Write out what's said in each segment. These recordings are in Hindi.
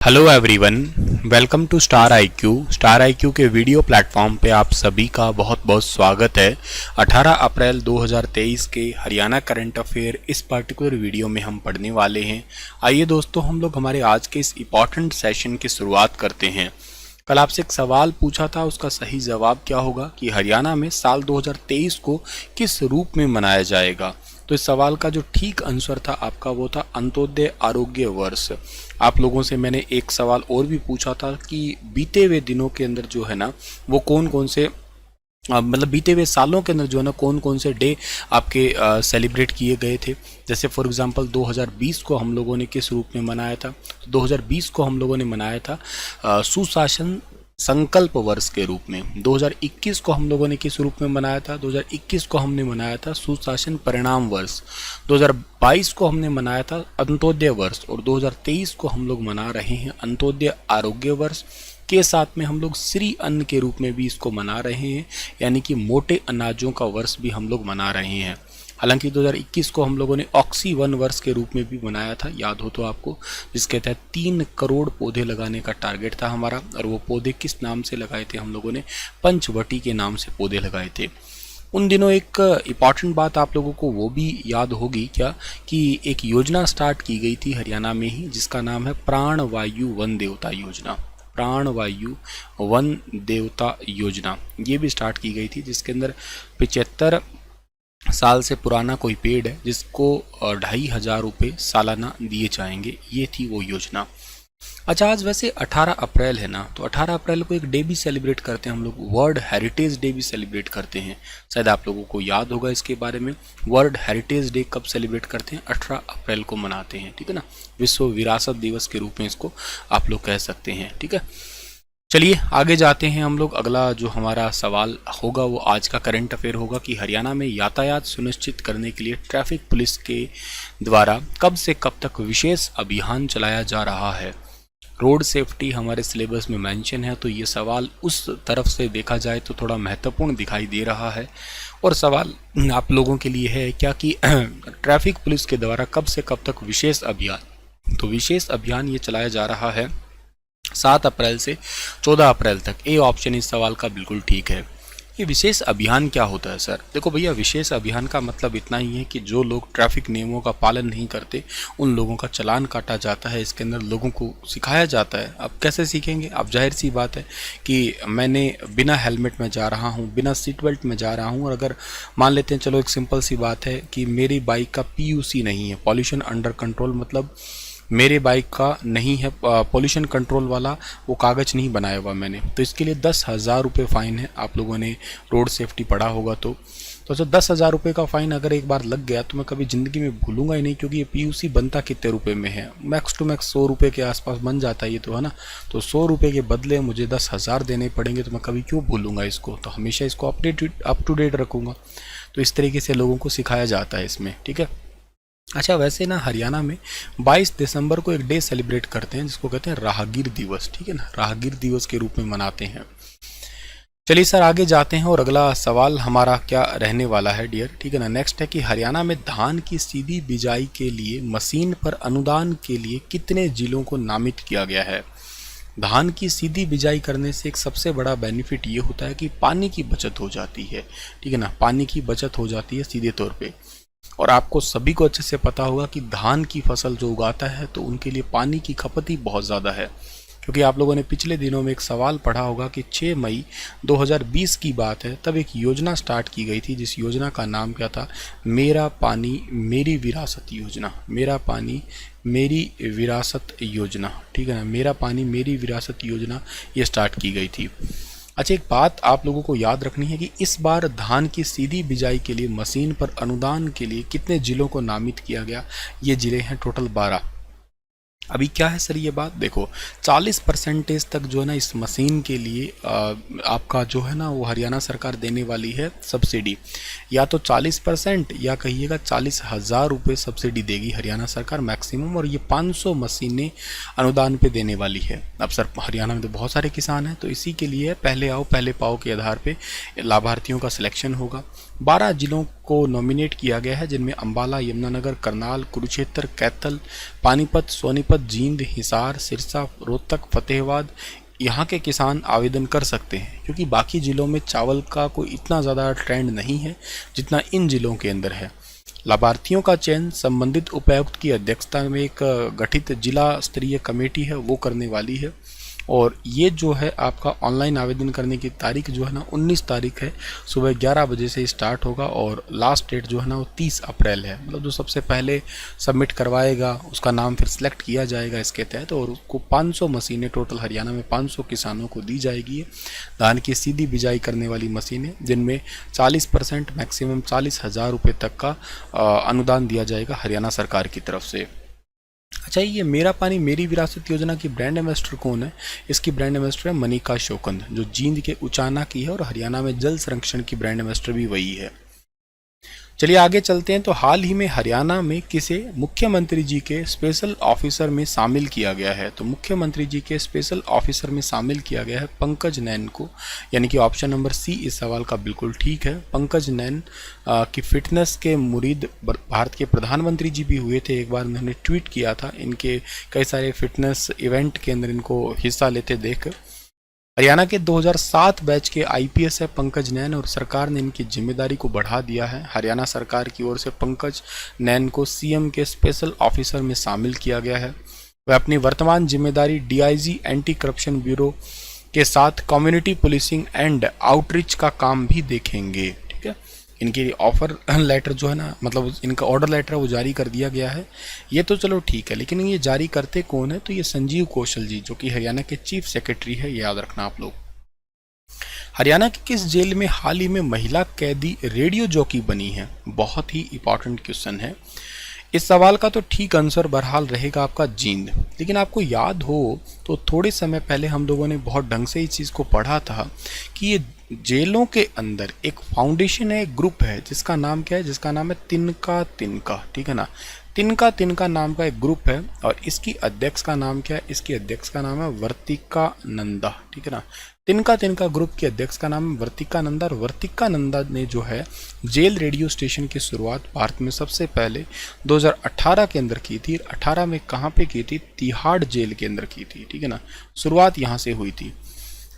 Hello everyone, welcome to Star IQ के वीडियो प्लेटफॉर्म पे आप सभी का बहुत बहुत स्वागत है। 18 अप्रैल 2023 के हरियाणा करंट अफेयर इस पर्टिकुलर वीडियो में हम पढ़ने वाले हैं। आइए दोस्तों, हम लोग हमारे आज के इस इम्पॉर्टेंट सेशन की शुरुआत करते हैं। कल आपसे एक सवाल पूछा था, उसका सही जवाब क्या होगा कि हरियाणा में साल 2023 को किस रूप में मनाया जाएगा। तो इस सवाल का जो ठीक आंसर था आपका वो था अंत्योदय आरोग्य वर्ष। आप लोगों से मैंने एक सवाल और भी पूछा था कि बीते हुए दिनों के अंदर जो है ना वो कौन कौन से मतलब बीते हुए सालों के अंदर जो है ना कौन कौन से डे आपके सेलिब्रेट किए गए थे। जैसे फॉर एग्जांपल 2020 को हम लोगों ने किस रूप में मनाया था। तो 2020 को हम लोगों ने मनाया था सुशासन संकल्प वर्ष के रूप में। 2021 को हम लोगों ने किस रूप में मनाया था। 2021 को हमने मनाया था सुशासन परिणाम वर्ष। 2022 को हमने मनाया था अंत्योदय वर्ष और 2023 को हम लोग मना रहे हैं अंत्योदय आरोग्य वर्ष के साथ में हम लोग श्री अन्न के रूप में भी इसको मना रहे हैं, यानी कि मोटे अनाजों का वर्ष भी हम लोग मना रहे हैं। हालांकि 2021 को हम लोगों ने ऑक्सी वन वर्ष के रूप में भी मनाया था, याद हो तो आपको, जिसके तहत 3 करोड़ पौधे लगाने का टारगेट था हमारा। और वो पौधे किस नाम से लगाए थे हम लोगों ने, पंचवटी के नाम से पौधे लगाए थे। उन दिनों एक इम्पॉर्टेंट बात आप लोगों को वो भी याद होगी क्या कि एक योजना स्टार्ट की गई थी हरियाणा में ही, जिसका नाम है प्राण वायु वन देवता योजना। प्राण वायु वन देवता योजना ये भी स्टार्ट की गई थी, जिसके अंदर 75 साल से पुराना कोई पेड़ है जिसको 2500 रुपये सालाना दिए जाएंगे। ये थी वो योजना। अच्छा, आज वैसे 18 अप्रैल है ना, तो 18 अप्रैल को एक डे भी सेलिब्रेट करते हैं हम लोग, वर्ल्ड हेरिटेज डे भी सेलिब्रेट करते हैं। शायद आप लोगों को याद होगा इसके बारे में। वर्ल्ड हेरिटेज डे कब सेलिब्रेट करते हैं? 18 अप्रैल को मनाते हैं, ठीक है ना। विश्व विरासत दिवस के रूप में इसको आप लोग कह सकते हैं, ठीक है। चलिए आगे जाते हैं हम लोग। अगला जो हमारा सवाल होगा वो आज का करंट अफेयर होगा कि हरियाणा में यातायात सुनिश्चित करने के लिए ट्रैफिक पुलिस के द्वारा कब से कब तक विशेष अभियान चलाया जा रहा है। रोड सेफ्टी हमारे सिलेबस में मेंशन है, तो ये सवाल उस तरफ से देखा जाए तो थोड़ा महत्वपूर्ण दिखाई दे रहा है। और सवाल आप लोगों के लिए है क्या कि ट्रैफिक पुलिस के द्वारा कब से कब तक विशेष अभियान। तो विशेष अभियान ये चलाया जा रहा है 7 अप्रैल से 14 अप्रैल तक। ए ऑप्शन इस सवाल का बिल्कुल ठीक है। ये विशेष अभियान क्या होता है सर? देखो भैया, विशेष अभियान का मतलब इतना ही है कि जो लोग ट्रैफिक नियमों का पालन नहीं करते उन लोगों का चालान काटा जाता है। इसके अंदर लोगों को सिखाया जाता है। अब कैसे सीखेंगे? अब जाहिर सी बात है कि मैंने बिना हेलमेट में जा रहा हूँ, बिना सीट बेल्ट में जा रहा हूँ, और अगर मान लेते हैं, चलो एक सिंपल सी बात है कि मेरी बाइक का PUC नहीं है, पॉल्यूशन अंडर कंट्रोल, मतलब मेरे बाइक का नहीं है पॉल्यूशन कंट्रोल वाला वो कागज़ नहीं बनाया हुआ मैंने, तो इसके लिए 10,000 रुपये फ़ाइन है। आप लोगों ने रोड सेफ्टी पढ़ा होगा तो 10,000 रुपये का फ़ाइन अगर एक बार लग गया तो मैं कभी ज़िंदगी में भूलूंगा ही नहीं, क्योंकि ये PUC बनता कितने रुपए में है? मैक्स टू मैक्स 100 रुपये के आसपास बन जाता है ये, तो है ना। तो 100 रुपये के बदले मुझे 10,000 देने पड़ेंगे, तो मैं कभी क्यों भूलूंगा इसको, तो हमेशा इसको अप टू डेट रखूँगा। तो इस तरीके से लोगों को सिखाया जाता है इसमें, ठीक है। अच्छा, वैसे ना हरियाणा में 22 दिसंबर को एक डे सेलिब्रेट करते हैं जिसको कहते हैं राहगीर दिवस, ठीक है ना। राहगीर दिवस के रूप में मनाते हैं। चलिए सर आगे जाते हैं और अगला सवाल हमारा क्या रहने वाला है डियर, ठीक है ना। नेक्स्ट है कि हरियाणा में धान की सीधी बिजाई के लिए मशीन पर अनुदान के लिए कितने जिलों को नामित किया गया है। धान की सीधी बिजाई करने से एक सबसे बड़ा बेनिफिट ये होता है कि पानी की बचत हो जाती है, ठीक है ना। पानी की बचत हो जाती है सीधे तौर पे। और आपको सभी को अच्छे से पता होगा कि धान की फसल जो उगाता है तो उनके लिए पानी की खपत ही बहुत ज़्यादा है, क्योंकि आप लोगों ने पिछले दिनों में एक सवाल पढ़ा होगा कि 6 मई 2020 की बात है, तब एक योजना स्टार्ट की गई थी जिस योजना का नाम क्या था, मेरा पानी मेरी विरासत योजना। मेरा पानी मेरी विरासत योजना, ठीक है ना। मेरा पानी मेरी विरासत योजना ये स्टार्ट की गई थी। अच्छा, एक बात आप लोगों को याद रखनी है कि इस बार धान की सीधी बिजाई के लिए मशीन पर अनुदान के लिए कितने जिलों को नामित किया गया। ये जिले हैं टोटल 12। अभी क्या है सर ये बात, देखो 40% तक जो है ना इस मशीन के लिए आपका जो है ना वो हरियाणा सरकार देने वाली है सब्सिडी। या तो 40% या कहिएगा 40,000 रुपये सब्सिडी देगी हरियाणा सरकार मैक्सिमम, और ये 500 मशीनें अनुदान पे देने वाली है। अब सर हरियाणा में तो बहुत सारे किसान हैं, तो इसी के लिए पहले आओ पहले पाओ के आधार पे लाभार्थियों का सिलेक्शन होगा। 12 जिलों को नॉमिनेट किया गया है, जिनमें अंबाला, यमुनानगर, करनाल, कुरुक्षेत्र, कैथल, पानीपत, सोनीपत, जींद, हिसार, सिरसा, रोहतक, फतेहाबाद, यहाँ के किसान आवेदन कर सकते हैं, क्योंकि बाकी ज़िलों में चावल का कोई इतना ज़्यादा ट्रेंड नहीं है जितना इन ज़िलों के अंदर है। लाभार्थियों का चयन संबंधित उपायुक्त की अध्यक्षता में एक गठित जिला स्तरीय कमेटी है वो करने वाली है। और ये जो है आपका ऑनलाइन आवेदन करने की तारीख जो है ना 19 तारीख है, सुबह 11 बजे से स्टार्ट होगा और लास्ट डेट जो है ना वो 30 अप्रैल है। मतलब जो सबसे पहले सबमिट करवाएगा उसका नाम फिर सिलेक्ट किया जाएगा इसके तहत, और उसको 500 मशीनें टोटल हरियाणा में 500 किसानों को दी जाएगी। धान की सीधी बिजाई करने वाली मशीनें, जिनमें 40% मैक्सिमम 40,000 रुपये तक का अनुदान दिया जाएगा हरियाणा सरकार की तरफ से। अच्छा, ये मेरा पानी मेरी विरासत योजना की ब्रांड एम्बेसडर कौन है? इसकी ब्रांड एम्बेसडर है मनिका शोकंद, जो जींद के उचाना की है, और हरियाणा में जल संरक्षण की ब्रांड एम्बेसडर भी वही है। चलिए आगे चलते हैं। तो हाल ही में हरियाणा में किसे मुख्यमंत्री जी के स्पेशल ऑफिसर में शामिल किया गया है? तो मुख्यमंत्री जी के स्पेशल ऑफिसर में शामिल किया गया है पंकज नैन को, यानी कि ऑप्शन नंबर सी इस सवाल का बिल्कुल ठीक है। पंकज नैन की फिटनेस के मुरीद भारत के प्रधानमंत्री जी भी हुए थे। एक बार उन्होंने ट्वीट किया था इनके कई सारे फिटनेस इवेंट के अंदर इनको हिस्सा लेते देख। हरियाणा के 2007 बैच के आईपीएस है पंकज नैन, और सरकार ने इनकी जिम्मेदारी को बढ़ा दिया है। हरियाणा सरकार की ओर से पंकज नैन को सीएम के स्पेशल ऑफिसर में शामिल किया गया है। वह अपनी वर्तमान जिम्मेदारी डीआईजी एंटी करप्शन ब्यूरो के साथ कम्युनिटी पुलिसिंग एंड आउटरीच का काम भी देखेंगे। ठीक है, इनकी ऑफर लेटर जो है ना, मतलब इनका ऑर्डर लेटर वो जारी कर दिया गया है, ये तो चलो ठीक है, लेकिन ये जारी करते कौन है? तो ये संजीव कौशल जी, जो कि हरियाणा के चीफ सेक्रेटरी है, ये याद रखना आप लोग। हरियाणा की किस जेल में हाल ही में महिला कैदी रेडियो जॉकी बनी है? बहुत ही इंपॉर्टेंट क्वेश्चन है। इस सवाल का तो ठीक आंसर बहरहाल रहेगा आपका जींद। लेकिन आपको याद हो तो थोड़े समय पहले हम लोगों ने बहुत ढंग से इस चीज़ को पढ़ा था कि ये जेलों के अंदर एक फाउंडेशन है, एक ग्रुप है, जिसका नाम क्या है? जिसका नाम है तिनका तिनका। ठीक है ना, तिनका तिनका नाम का एक ग्रुप है, और इसकी अध्यक्ष का नाम क्या है? इसकी अध्यक्ष का नाम है वर्तिका नंदा। ठीक है ना, तिनका तिनका ग्रुप की अध्यक्ष का नाम है वर्तिका नंदा, और वर्तिका नंदा ने जो है जेल रेडियो स्टेशन की शुरुआत भारत में सबसे पहले 2018 के अंदर की थी। 18 में कहाँ पे की थी? तिहाड़ जेल के अंदर की थी। ठीक है ना, शुरुआत यहाँ से हुई थी।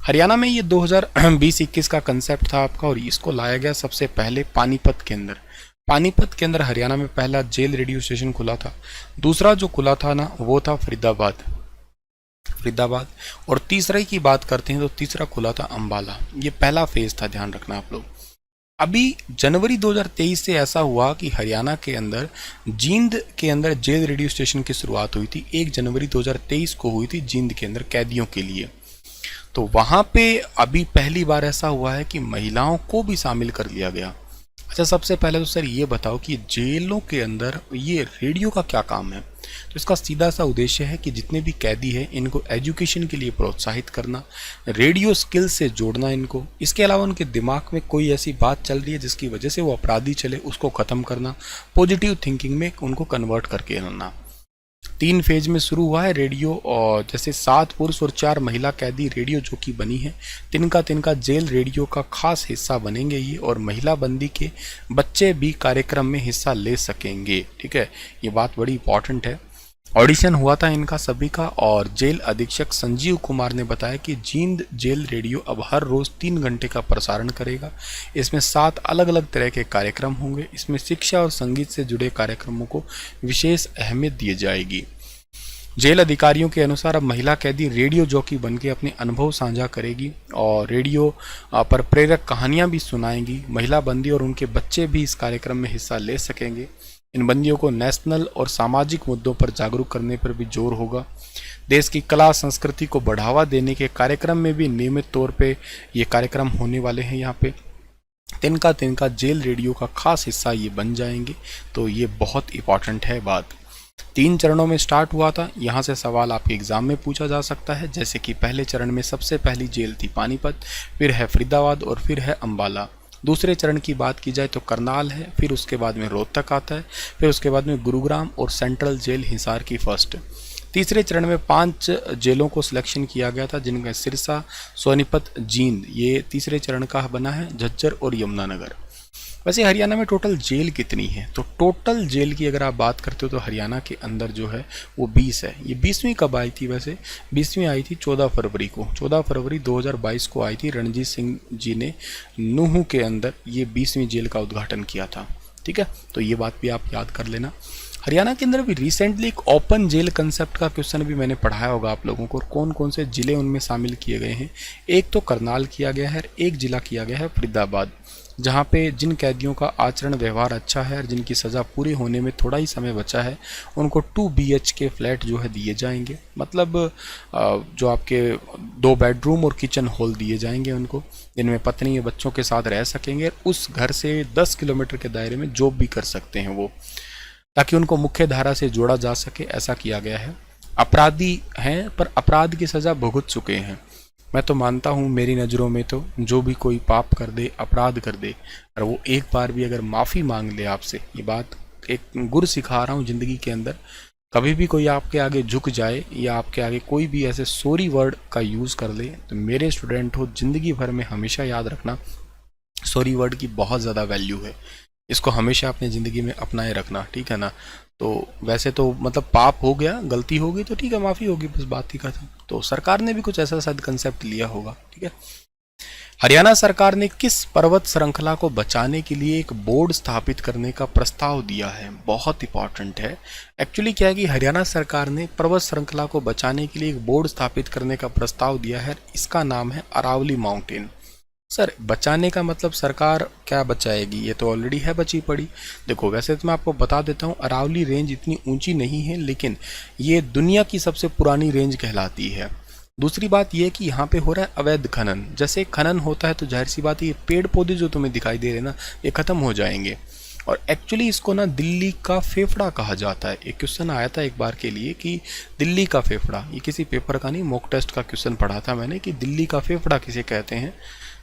हरियाणा में ये 2020-21 का कंसेप्ट था आपका, और इसको लाया गया सबसे पहले पानीपत के अंदर। पानीपत के अंदर हरियाणा में पहला जेल रेडियो स्टेशन खुला था। दूसरा जो खुला था ना वो था फरीदाबाद, और तीसरे की बात करते हैं तो तीसरा खुला था अंबाला। ये पहला फेज था, ध्यान रखना आप लोग। अभी जनवरी 2023 से ऐसा हुआ कि हरियाणा के अंदर जींद के अंदर जेल रेडियो स्टेशन की शुरुआत हुई थी। 1 जनवरी 2023 को हुई थी जींद के अंदर कैदियों के लिए। तो वहाँ पे अभी पहली बार ऐसा हुआ है कि महिलाओं को भी शामिल कर लिया गया। अच्छा, सबसे पहले तो सर ये बताओ कि जेलों के अंदर ये रेडियो का क्या काम है? तो इसका सीधा सा उद्देश्य है कि जितने भी कैदी हैं इनको एजुकेशन के लिए प्रोत्साहित करना, रेडियो स्किल से जोड़ना इनको। इसके अलावा उनके दिमाग में कोई ऐसी बात चल रही है जिसकी वजह से वो अपराधी चले, उसको ख़त्म करना, पॉजिटिव थिंकिंग में उनको कन्वर्ट करके आना। 3 फेज में शुरू हुआ है रेडियो, और जैसे 7 पुरुष और 4 महिला कैदी रेडियो जो कि बनी है। तिनका तिनका जेल रेडियो का खास हिस्सा बनेंगे ये, और महिला बंदी के बच्चे भी कार्यक्रम में हिस्सा ले सकेंगे। ठीक है, ये बात बड़ी इंपॉर्टेंट है। ऑडिशन हुआ था इनका सभी का, और जेल अधीक्षक संजीव कुमार ने बताया कि जींद जेल रेडियो अब हर रोज़ 3 घंटे का प्रसारण करेगा। इसमें 7 अलग अलग तरह के कार्यक्रम होंगे। इसमें शिक्षा और संगीत से जुड़े कार्यक्रमों को विशेष अहमियत दी जाएगी। जेल अधिकारियों के अनुसार अब महिला कैदी रेडियो जॉकी बनके अपने अनुभव साझा करेगी, और रेडियो पर प्रेरक कहानियाँ भी सुनाएंगी। महिला बंदी और उनके बच्चे भी इस कार्यक्रम में हिस्सा ले सकेंगे। इन बंदियों को नेशनल और सामाजिक मुद्दों पर जागरूक करने पर भी जोर होगा। देश की कला संस्कृति को बढ़ावा देने के कार्यक्रम में भी नियमित तौर पे ये कार्यक्रम होने वाले हैं। यहाँ पे तिनका तिनका जेल रेडियो का खास हिस्सा ये बन जाएंगे। तो ये बहुत इंपॉर्टेंट है बात। 3 चरणों में स्टार्ट हुआ था। यहाँ से सवाल आपके एग्जाम में पूछा जा सकता है, जैसे कि पहले चरण में सबसे पहली जेल थी पानीपत, फिर है फरीदाबाद और फिर है अंबाला। दूसरे चरण की बात की जाए तो करनाल है, फिर उसके बाद में रोहतक आता है, फिर उसके बाद में गुरुग्राम और सेंट्रल जेल हिसार की फर्स्ट। तीसरे चरण में 5 जेलों को सिलेक्शन किया गया था, जिनका सिरसा, सोनीपत, जींद ये तीसरे चरण का बना है, झज्जर और यमुनानगर। वैसे हरियाणा में टोटल जेल कितनी है, तो टोटल जेल की अगर आप बात करते हो तो हरियाणा के अंदर जो है वो 20 है। ये 20वीं कब आई थी, वैसे 20वीं आई थी 14 फरवरी को, 14 फरवरी 2022 को आई थी। रणजीत सिंह जी ने नूहू के अंदर ये 20वीं जेल का उद्घाटन किया था। ठीक है, तो ये बात भी आप याद कर लेना। हरियाणा के अंदर भी रिसेंटली एक ओपन जेल कंसेप्ट का क्वेश्चन भी मैंने पढ़ाया होगा आप लोगों को, और कौन कौन से जिले उनमें शामिल किए गए हैं। एक तो करनाल किया गया है, एक जिला किया गया है फरीदाबाद, जहाँ पे जिन कैदियों का आचरण व्यवहार अच्छा है और जिनकी सज़ा पूरी होने में थोड़ा ही समय बचा है, उनको 2 BHK फ्लैट जो है दिए जाएंगे। मतलब जो आपके 2 बेडरूम और किचन हॉल दिए जाएंगे उनको, जिनमें पत्नी या बच्चों के साथ रह सकेंगे। उस घर से 10 किलोमीटर के दायरे में जॉब भी कर सकते हैं वो, ताकि उनको मुख्य धारा से जोड़ा जा सके, ऐसा किया गया है। अपराधी हैं पर अपराध की सज़ा भुगत चुके हैं। मैं तो मानता हूँ, मेरी नज़रों में तो जो भी कोई पाप कर दे, अपराध कर दे, और वो एक बार भी अगर माफ़ी मांग ले आपसे, ये बात एक गुर सिखा रहा हूँ ज़िंदगी के अंदर, कभी भी कोई आपके आगे झुक जाए या आपके आगे कोई भी ऐसे सॉरी वर्ड का यूज़ कर ले, तो मेरे स्टूडेंट हो, ज़िंदगी भर में हमेशा याद रखना, सॉरी वर्ड की बहुत ज़्यादा वैल्यू है। इसको हमेशा अपनी ज़िंदगी में अपनाए रखना, ठीक है ना। तो वैसे तो मतलब पाप हो गया, गलती हो गई तो ठीक है, माफ़ी होगी, बस बात ही खत्म। तो सरकार ने भी कुछ ऐसा शायद कंसेप्ट लिया होगा। ठीक है, हरियाणा सरकार ने किस पर्वत श्रृंखला को बचाने के लिए एक बोर्ड स्थापित करने का प्रस्ताव दिया है, बहुत इंपॉर्टेंट है। एक्चुअली क्या है कि हरियाणा सरकार ने पर्वत श्रृंखला को बचाने के लिए एक बोर्ड स्थापित करने का प्रस्ताव दिया है। इसका नाम है अरावली माउंटेन। सर, बचाने का मतलब सरकार क्या बचाएगी, ये तो ऑलरेडी है बची पड़ी। देखो, वैसे तो मैं आपको बता देता हूँ, अरावली रेंज इतनी ऊंची नहीं है, लेकिन ये दुनिया की सबसे पुरानी रेंज कहलाती है। दूसरी बात ये कि यहाँ पे हो रहा है अवैध खनन। जैसे खनन होता है तो जाहिर सी बात है, ये पेड़ पौधे जो तुम्हें दिखाई दे रहे हैं ना, ये खत्म हो जाएंगे। और एक्चुअली इसको ना दिल्ली का फेफड़ा कहा जाता है। एक क्वेश्चन आया था एक बार के लिए कि दिल्ली का फेफड़ा, ये किसी पेपर का नहीं, मॉक टेस्ट का क्वेश्चन पढ़ा था मैंने कि दिल्ली का फेफड़ा किसे कहते हैं।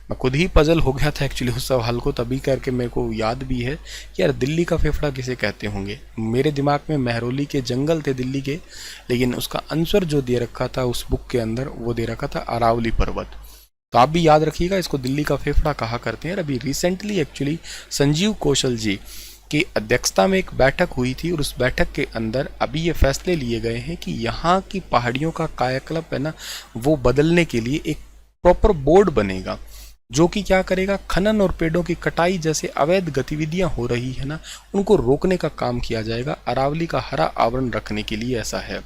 मैं खुद ही पजल हो गया था एक्चुअली उस सवाल को, तभी करके मेरे को याद भी है कि यार दिल्ली का फेफड़ा किसे कहते होंगे। मेरे दिमाग में महरौली के जंगल थे दिल्ली के, लेकिन उसका आंसर जो दे रखा था उस बुक के अंदर, वो दे रखा था अरावली पर्वत। तो आप भी याद रखिएगा, इसको दिल्ली का फेफड़ा कहा करते हैं। अभी रिसेंटली एक्चुअली संजीव कौशल जी की अध्यक्षता में एक बैठक हुई थी, और उस बैठक के अंदर अभी ये फैसले लिए गए हैं कि यहाँ की पहाड़ियों का कायाकल्प है ना, वो बदलने के लिए एक प्रॉपर बोर्ड बनेगा, जो कि क्या करेगा, खनन और पेड़ों की कटाई जैसे अवैध गतिविधियां हो रही है ना, उनको रोकने का काम किया जाएगा। अरावली का हरा आवरण रखने के लिए ऐसा है।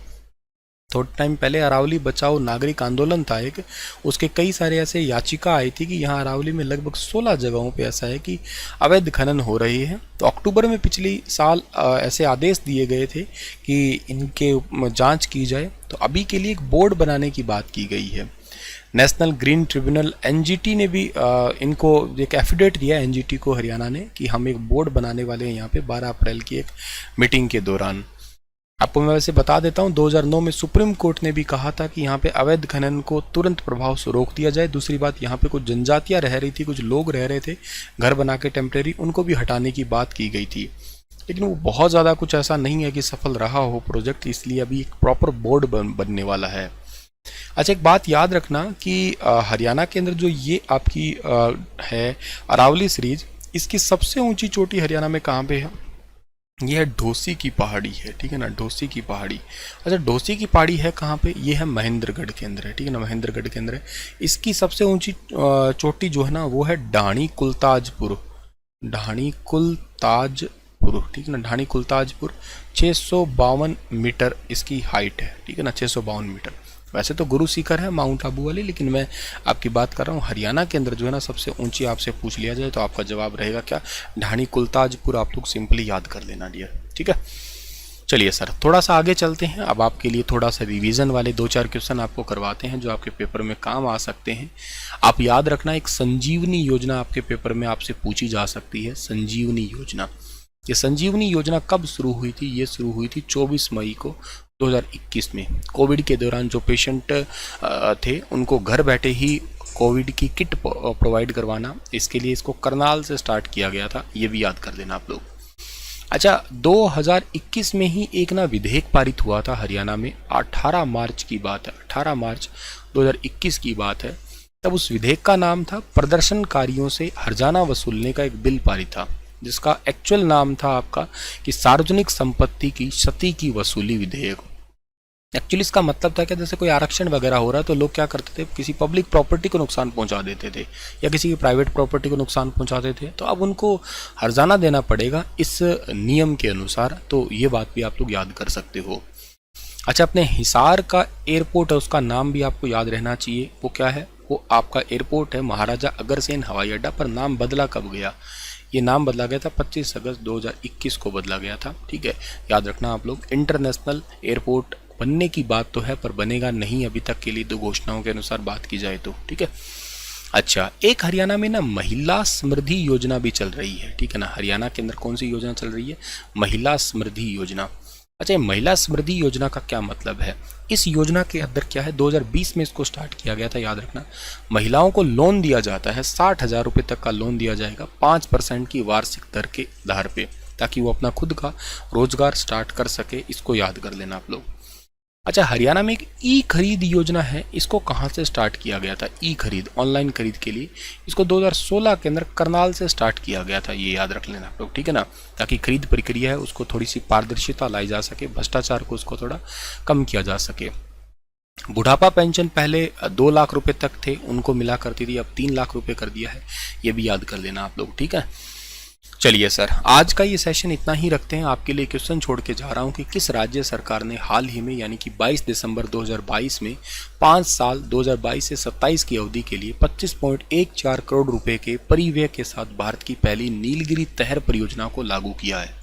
थोड़ा टाइम पहले अरावली बचाओ नागरिक आंदोलन था एक, उसके कई सारे ऐसे याचिका आई थी कि यहाँ अरावली में लगभग 16 जगहों पे ऐसा है कि अवैध खनन हो रही है। तो अक्टूबर में पिछले साल ऐसे आदेश दिए गए थे कि इनके जांच की जाए। तो अभी के लिए एक बोर्ड बनाने की बात की गई है। नेशनल ग्रीन ट्रिब्यूनल एनजीटी ने भी इनको एक एफिडेविट दिया है एनजीटी को, हरियाणा ने, कि हम एक बोर्ड बनाने वाले हैं यहाँ पे 12 अप्रैल की एक मीटिंग के दौरान। आपको मैं वैसे बता देता हूँ, 2009 में सुप्रीम कोर्ट ने भी कहा था कि यहाँ पे अवैध खनन को तुरंत प्रभाव से रोक दिया जाए। दूसरी बात, यहाँ पे कुछ जनजातियाँ रह रही थी, कुछ लोग रह रहे थे घर बना के टेम्प्रेरी, उनको भी हटाने की बात की गई थी। लेकिन वो बहुत ज़्यादा कुछ ऐसा नहीं है कि सफल रहा हो प्रोजेक्ट, इसलिए अभी एक प्रॉपर बोर्ड बनने वाला है। अच्छा, एक बात याद रखना कि हरियाणा के अंदर जो ये आपकी है अरावली सीरीज, इसकी सबसे ऊंची चोटी हरियाणा में कहाँ पे है, ये है ढोसी की पहाड़ी है। ठीक है ना, ढोसी की पहाड़ी। अच्छा, ढोसी की पहाड़ी है कहाँ पे, ये है महेंद्रगढ़ के अंदर है। ठीक है ना, महेंद्रगढ़ के अंदर है। इसकी सबसे ऊंची चोटी जो है ना, वो है ढाणी कुलताजपुर। ढाणी कुलताजपुर, ठीक है ना, ढाणी कुलताजपुर। 652 मीटर इसकी हाइट है। ठीक है ना, 652 मीटर। वैसे तो गुरु शिखर है माउंट आबू वाली, लेकिन मैं आपकी बात कर रहा हूँ हरियाणा के अंदर जो है ना, सबसे ऊंची आपसे पूछ लिया जाए तो आपका जवाब रहेगा क्या, ढाणी कुलताजपुर। आप लोग सिंपली याद कर लेना डियर। ठीक है, चलिए सर थोड़ा सा आगे चलते हैं। अब आपके लिए थोड़ा सा रिवीजन वाले 2-4 क्वेश्चन आपको करवाते हैं जो आपके पेपर में काम आ सकते हैं। आप याद रखना, एक संजीवनी योजना आपके पेपर में आपसे पूछी जा सकती है। संजीवनी योजना, ये संजीवनी योजना कब शुरू हुई थी, ये शुरू हुई थी 24 मई को 2021 में। कोविड के दौरान जो पेशेंट थे उनको घर बैठे ही कोविड की किट प्रोवाइड करवाना, इसके लिए इसको करनाल से स्टार्ट किया गया था, ये भी याद कर लेना आप लोग। अच्छा, 2021 में ही एक ना विधेयक पारित हुआ था हरियाणा में, 18 मार्च की बात है, 18 मार्च 2021 की बात है। तब उस विधेयक का नाम था प्रदर्शनकारियों से हर्जाना वसूलने का एक बिल पारित था। जिसका एक्चुअल नाम था आपका कि सार्वजनिक संपत्ति की क्षति की वसूली विधेयक। एक्चुअली इसका मतलब था कि जैसे कोई आरक्षण वगैरह हो रहा है तो लोग क्या करते थे, किसी पब्लिक प्रॉपर्टी को नुकसान पहुंचा देते थे या किसी की प्राइवेट प्रॉपर्टी को नुकसान पहुंचाते थे, तो अब उनको हर्जाना देना पड़ेगा इस नियम के अनुसार। तो ये बात भी आप लोग याद कर सकते हो। अच्छा, अपने हिसार का एयरपोर्ट है, उसका नाम भी आपको याद रहना चाहिए। वो क्या है? वो आपका एयरपोर्ट है महाराजा अग्रसेन हवाई अड्डा। पर नाम बदला कब गया? ये नाम बदला गया था 25 अगस्त 2021 को बदला गया था। ठीक है, याद रखना आप लोग। इंटरनेशनल एयरपोर्ट बनने की बात तो है पर बनेगा नहीं अभी तक के लिए, दो घोषणाओं के अनुसार बात की जाए तो। ठीक है। अच्छा, एक हरियाणा में ना महिला समृद्धि योजना भी चल रही है। ठीक है ना, हरियाणा के अंदर कौन सी योजना चल रही है? महिला समृद्धि योजना। अच्छा, महिला समृद्धि योजना का क्या मतलब है? इस योजना के अंदर क्या है, 2020 में इसको स्टार्ट किया गया था, याद रखना। महिलाओं को लोन दिया जाता है, 60,000 रुपये तक का लोन दिया जाएगा 5% की वार्षिक दर के आधार पे, ताकि वो अपना खुद का रोजगार स्टार्ट कर सके। इसको याद कर लेना आप लोग। अच्छा, हरियाणा में एक ई खरीद योजना है, इसको कहाँ से स्टार्ट किया गया था? ई खरीद, ऑनलाइन खरीद के लिए। इसको 2016 के अंदर करनाल से स्टार्ट किया गया था, ये याद रख लेना आप लोग। ठीक है ना, ताकि खरीद प्रक्रिया है उसको थोड़ी सी पारदर्शिता लाई जा सके, भ्रष्टाचार को उसको थोड़ा कम किया जा सके। बुढ़ापा पेंशन पहले 2 लाख रुपए तक थे, उनको मिला करती थी, अब 3 लाख रुपए कर दिया है, ये भी याद कर लेना आप लोग। ठीक है, चलिए सर, आज का ये सेशन इतना ही रखते हैं। आपके लिए क्वेश्चन छोड़ के जा रहा हूं कि किस राज्य सरकार ने हाल ही में यानी कि 22 दिसंबर 2022 में 5 साल 2022 से 27 की अवधि के लिए 25.14 करोड़ रुपए के परिव्यय के साथ भारत की पहली नीलगिरी तहर परियोजना को लागू किया है।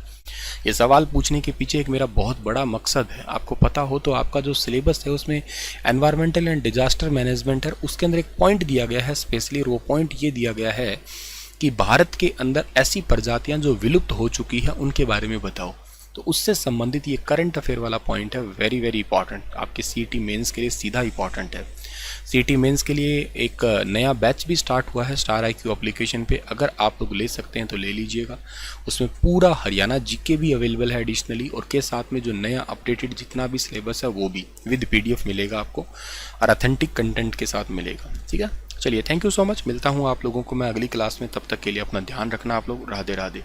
ये सवाल पूछने के पीछे एक मेरा बहुत बड़ा मकसद है। आपको पता हो तो आपका जो सिलेबस है उसमें एनवायरमेंटल एंड डिजास्टर मैनेजमेंट है, उसके अंदर एक पॉइंट दिया गया है स्पेशली, और वो पॉइंट ये दिया गया है कि भारत के अंदर ऐसी प्रजातियां जो विलुप्त हो चुकी है उनके बारे में बताओ। तो उससे संबंधित ये करंट अफेयर वाला पॉइंट है, वेरी वेरी इंपॉर्टेंट, आपके सीईटी मेंस के लिए सीधा इंपॉर्टेंट है। सीईटी मेंस के लिए एक नया बैच भी स्टार्ट हुआ है स्टार आईक्यू एप्लीकेशन पे, अगर आप लोग ले सकते हैं तो ले लीजिएगा। उसमें पूरा हरियाणा जीके भी अवेलेबल है एडिशनली, और के साथ में जो नया अपडेटेड जितना भी सिलेबस है वो भी विद PDF मिलेगा आपको, और ऑथेंटिक कंटेंट के साथ मिलेगा। ठीक है, चलिए, थैंक यू सो मच। मिलता हूँ आप लोगों को मैं अगली क्लास में, तब तक के लिए अपना ध्यान रखना आप लोग। राधे राधे।